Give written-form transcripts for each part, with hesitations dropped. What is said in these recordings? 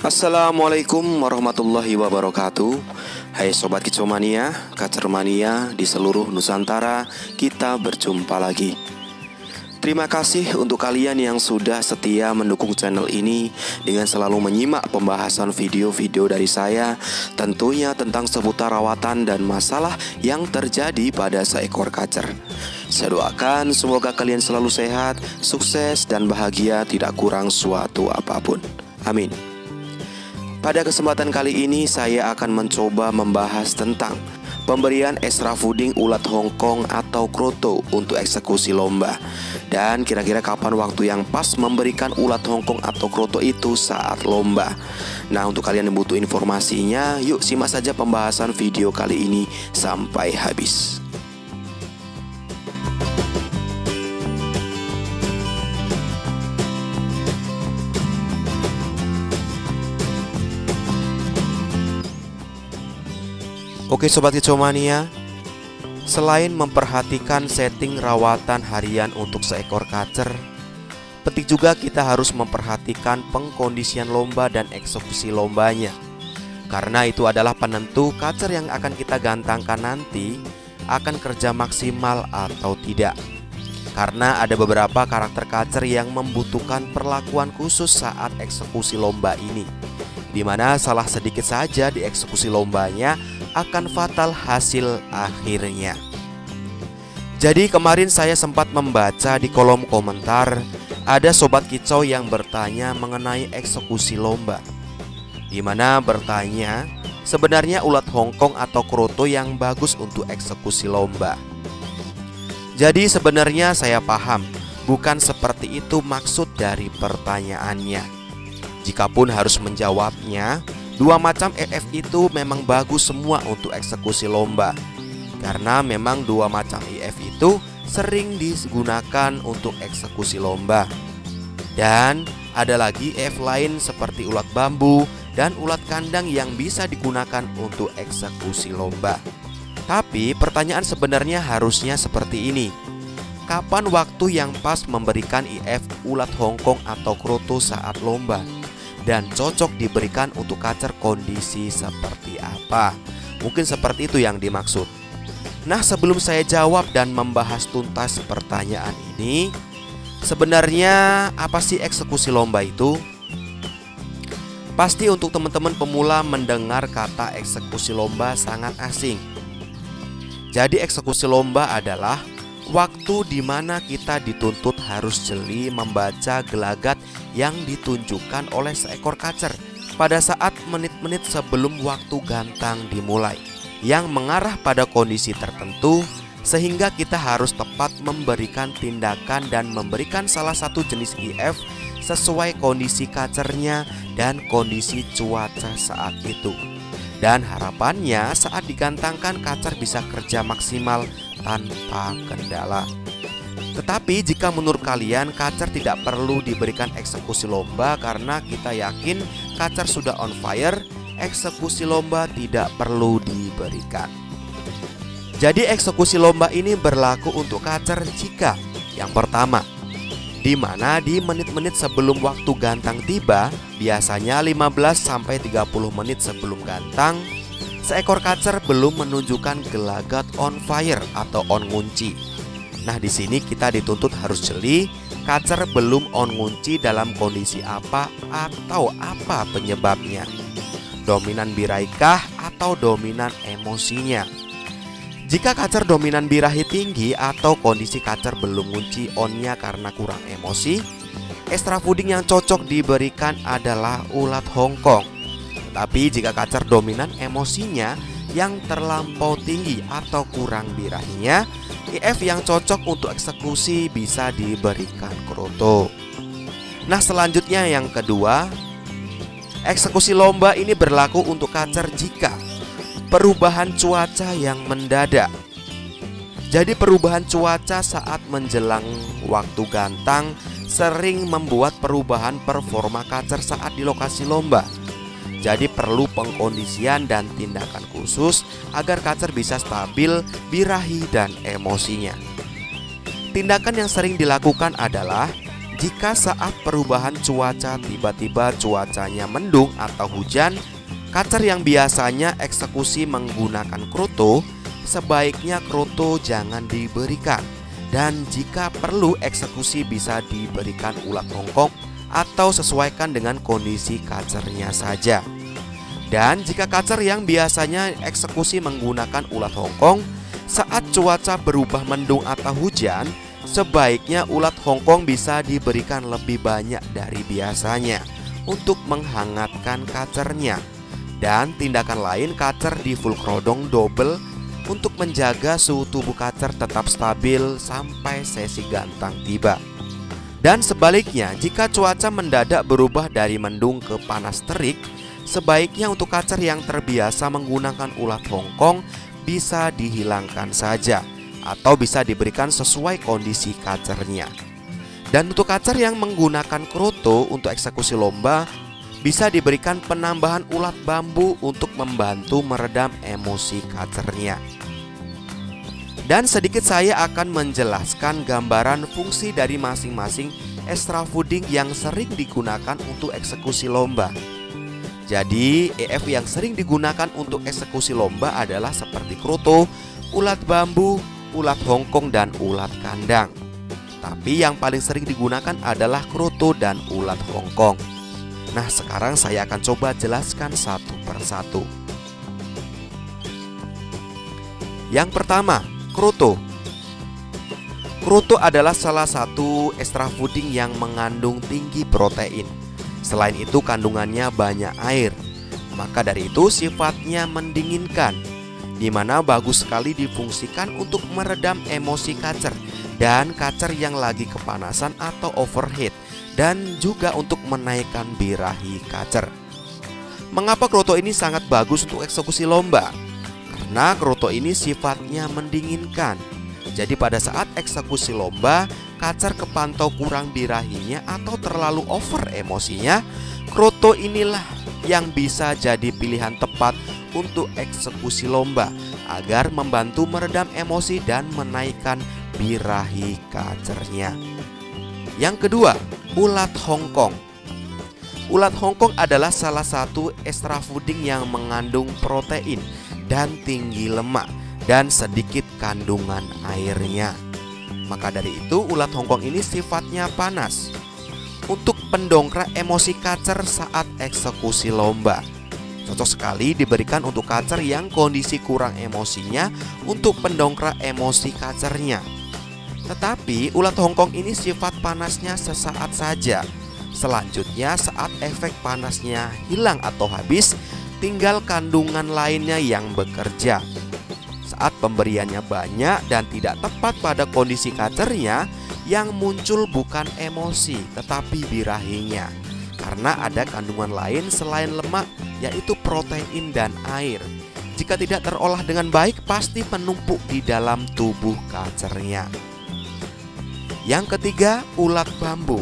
Assalamualaikum warahmatullahi wabarakatuh. Hai Sobat Kicomania, Kacermania di seluruh Nusantara, kita berjumpa lagi. Terima kasih untuk kalian yang sudah setia mendukung channel ini dengan selalu menyimak pembahasan video-video dari saya, tentunya tentang seputar rawatan dan masalah yang terjadi pada seekor kacer. Saya doakan semoga kalian selalu sehat, sukses, dan bahagia, tidak kurang suatu apapun. Amin. Pada kesempatan kali ini saya akan mencoba membahas tentang pemberian extra fooding ulat Hongkong atau kroto untuk eksekusi lomba. Dan kira-kira kapan waktu yang pas memberikan ulat Hongkong atau kroto itu saat lomba. Nah, untuk kalian yang butuh informasinya, yuk simak saja pembahasan video kali ini sampai habis. Oke Sobat Kicomania, selain memperhatikan setting rawatan harian untuk seekor kacer, penting juga kita harus memperhatikan pengkondisian lomba dan eksekusi lombanya. Karena itu adalah penentu kacer yang akan kita gantangkan nanti akan kerja maksimal atau tidak. Karena ada beberapa karakter kacer yang membutuhkan perlakuan khusus saat eksekusi lomba ini, dimana salah sedikit saja di eksekusi lombanya akan fatal hasil akhirnya. Jadi kemarin saya sempat membaca di kolom komentar ada Sobat Kicau yang bertanya mengenai eksekusi lomba, dimana bertanya sebenarnya ulat Hongkong atau kroto yang bagus untuk eksekusi lomba. Jadi sebenarnya saya paham bukan seperti itu maksud dari pertanyaannya. Jikapun harus menjawabnya, dua macam EF itu memang bagus semua untuk eksekusi lomba. Karena memang dua macam EF itu sering digunakan untuk eksekusi lomba. Dan ada lagi EF lain seperti ulat bambu dan ulat kandang yang bisa digunakan untuk eksekusi lomba. Tapi pertanyaan sebenarnya harusnya seperti ini: kapan waktu yang pas memberikan EF ulat Hongkong atau kroto saat lomba? Dan cocok diberikan untuk kacer kondisi seperti apa? Mungkin seperti itu yang dimaksud. Nah, sebelum saya jawab dan membahas tuntas pertanyaan ini, sebenarnya apa sih eksekusi lomba itu? Pasti untuk teman-teman pemula mendengar kata eksekusi lomba sangat asing. Jadi eksekusi lomba adalah waktu di mana kita dituntut harus jeli membaca gelagat yang ditunjukkan oleh seekor kacer pada saat menit-menit sebelum waktu gantang dimulai, yang mengarah pada kondisi tertentu, sehingga kita harus tepat memberikan tindakan dan memberikan salah satu jenis EF sesuai kondisi kacernya dan kondisi cuaca saat itu. Dan harapannya saat digantangkan kacer bisa kerja maksimal tanpa kendala. Tetapi jika menurut kalian kacer tidak perlu diberikan eksekusi lomba karena kita yakin kacer sudah on fire, eksekusi lomba tidak perlu diberikan. Jadi eksekusi lomba ini berlaku untuk kacer jika yang pertama, di mana di menit-menit sebelum waktu gantang tiba, biasanya 15-30 menit sebelum gantang, seekor kacer belum menunjukkan gelagat on fire atau on ngunci. Nah, di sini kita dituntut harus jeli, kacer belum on ngunci dalam kondisi apa atau apa penyebabnya. Dominan biraikah atau dominan emosinya? Jika kacer dominan birahi tinggi atau kondisi kacer belum ngunci onnya karena kurang emosi, extra fooding yang cocok diberikan adalah ulat Hongkong. Tapi jika kacer dominan emosinya yang terlampau tinggi atau kurang birahinya, EF yang cocok untuk eksekusi bisa diberikan kroto. Nah, selanjutnya yang kedua, eksekusi lomba ini berlaku untuk kacer jika perubahan cuaca yang mendadak. Jadi perubahan cuaca saat menjelang waktu gantang sering membuat perubahan performa kacer saat di lokasi lomba. Jadi perlu pengkondisian dan tindakan khusus agar kacer bisa stabil birahi dan emosinya. Tindakan yang sering dilakukan adalah jika saat perubahan cuaca tiba-tiba cuacanya mendung atau hujan, kacer yang biasanya eksekusi menggunakan kroto, sebaiknya kroto jangan diberikan. Dan jika perlu, eksekusi bisa diberikan ulat hongkong atau sesuaikan dengan kondisi kacernya saja. Dan jika kacer yang biasanya eksekusi menggunakan ulat hongkong, saat cuaca berubah mendung atau hujan, sebaiknya ulat hongkong bisa diberikan lebih banyak dari biasanya untuk menghangatkan kacernya. Dan tindakan lain, kacer di full krodong double untuk menjaga suhu tubuh kacer tetap stabil sampai sesi gantang tiba. Dan sebaliknya, jika cuaca mendadak berubah dari mendung ke panas terik, sebaiknya untuk kacer yang terbiasa menggunakan ulat hongkong bisa dihilangkan saja atau bisa diberikan sesuai kondisi kacernya. Dan untuk kacer yang menggunakan kroto untuk eksekusi lomba, bisa diberikan penambahan ulat bambu untuk membantu meredam emosi kacernya. Dan sedikit saya akan menjelaskan gambaran fungsi dari masing-masing extra fooding yang sering digunakan untuk eksekusi lomba. Jadi EF yang sering digunakan untuk eksekusi lomba adalah seperti kroto, ulat bambu, ulat hongkong, dan ulat kandang. Tapi yang paling sering digunakan adalah kroto dan ulat hongkong. Nah, sekarang saya akan coba jelaskan satu persatu. Yang pertama, kroto. Kroto adalah salah satu extra fooding yang mengandung tinggi protein. Selain itu, kandungannya banyak air. Maka dari itu sifatnya mendinginkan, di mana bagus sekali difungsikan untuk meredam emosi kacer dan kacer yang lagi kepanasan atau overheat, dan juga untuk menaikkan birahi kacer. Mengapa kroto ini sangat bagus untuk eksekusi lomba? Karena kroto ini sifatnya mendinginkan. Jadi pada saat eksekusi lomba, kacer kepantau kurang birahinya atau terlalu over emosinya, kroto inilah yang bisa jadi pilihan tepat untuk eksekusi lomba agar membantu meredam emosi dan menaikkan birahi kacernya. Yang kedua, ulat hongkong. Ulat hongkong adalah salah satu extra fooding yang mengandung protein dan tinggi lemak dan sedikit kandungan airnya. Maka dari itu ulat hongkong ini sifatnya panas untuk pendongkrak emosi kacer saat eksekusi lomba. Cocok sekali diberikan untuk kacer yang kondisi kurang emosinya untuk pendongkrak emosi kacernya. Tetapi ulat hongkong ini sifat panasnya sesaat saja. Selanjutnya saat efek panasnya hilang atau habis, tinggal kandungan lainnya yang bekerja. Saat pemberiannya banyak dan tidak tepat pada kondisi kacernya, yang muncul bukan emosi tetapi birahinya. Karena ada kandungan lain selain lemak, yaitu protein dan air. Jika tidak terolah dengan baik, pasti menumpuk di dalam tubuh kacernya. Yang ketiga, ulat bambu.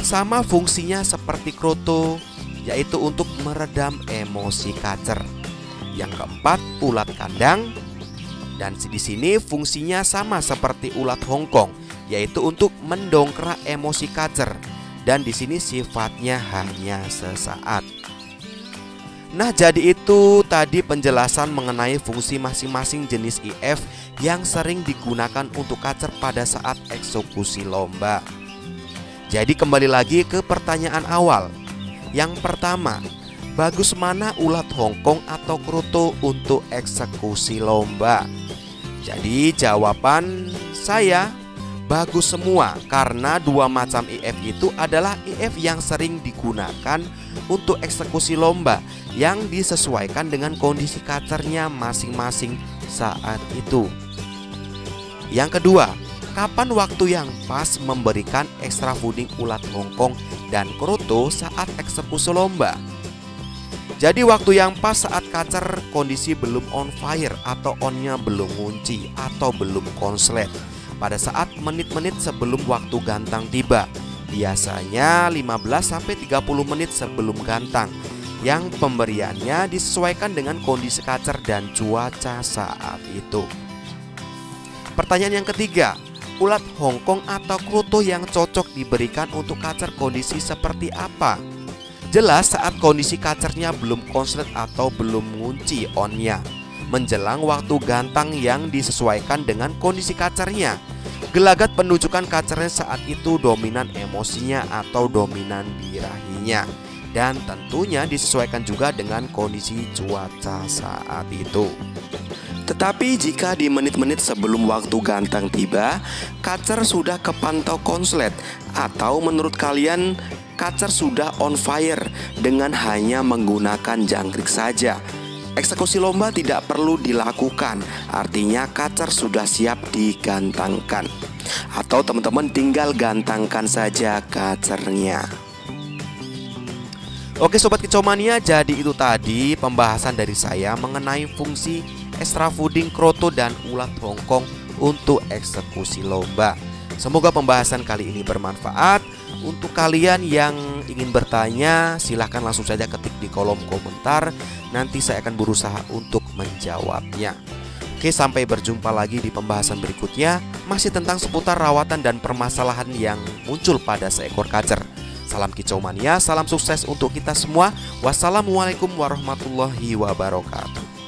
Sama fungsinya seperti kroto, yaitu untuk meredam emosi kacer. Yang keempat, ulat kandang. Dan di sini fungsinya sama seperti ulat hongkong, yaitu untuk mendongkrak emosi kacer. Dan di sini sifatnya hanya sesaat. Nah, jadi itu tadi penjelasan mengenai fungsi masing-masing jenis IF yang sering digunakan untuk kacer pada saat eksekusi lomba. Jadi kembali lagi ke pertanyaan awal. Yang pertama, bagus mana ulat hongkong atau kroto untuk eksekusi lomba? Jadi jawaban saya bagus semua, karena dua macam IF itu adalah IF yang sering digunakan untuk eksekusi lomba yang disesuaikan dengan kondisi kacernya masing-masing saat itu. Yang kedua, kapan waktu yang pas memberikan extra fooding ulat hongkong dan kroto saat eksekusi lomba? Jadi waktu yang pas saat kacer kondisi belum on fire atau onnya belum ngunci atau belum konslet, pada saat menit-menit sebelum waktu gantang tiba. Biasanya 15-30 menit sebelum gantang, yang pemberiannya disesuaikan dengan kondisi kacer dan cuaca saat itu. Pertanyaan yang ketiga, Ulat Hongkong atau kroto yang cocok diberikan untuk kacer kondisi seperti apa? Jelas saat kondisi kacernya belum konslet atau belum mengunci onnya, menjelang waktu gantang yang disesuaikan dengan kondisi kacernya. Gelagat penunjukan kacernya saat itu dominan emosinya atau dominan birahinya, dan tentunya disesuaikan juga dengan kondisi cuaca saat itu. Tetapi jika di menit-menit sebelum waktu gantang tiba, kacer sudah kepantau konslet, atau menurut kalian kacer sudah on fire dengan hanya menggunakan jangkrik saja, eksekusi lomba tidak perlu dilakukan, artinya kacer sudah siap digantangkan. Atau teman-teman tinggal gantangkan saja kacernya. Oke Sobat Kicomania, jadi itu tadi pembahasan dari saya mengenai fungsi extra fooding kroto dan ulat Hongkong untuk eksekusi lomba. Semoga pembahasan kali ini bermanfaat. Untuk kalian yang ingin bertanya, silahkan langsung saja ketik di kolom komentar. Nanti saya akan berusaha untuk menjawabnya. Oke, sampai berjumpa lagi di pembahasan berikutnya, masih tentang seputar rawatan dan permasalahan yang muncul pada seekor kacer. Salam Kicomania, salam sukses untuk kita semua. Wassalamualaikum warahmatullahi wabarakatuh.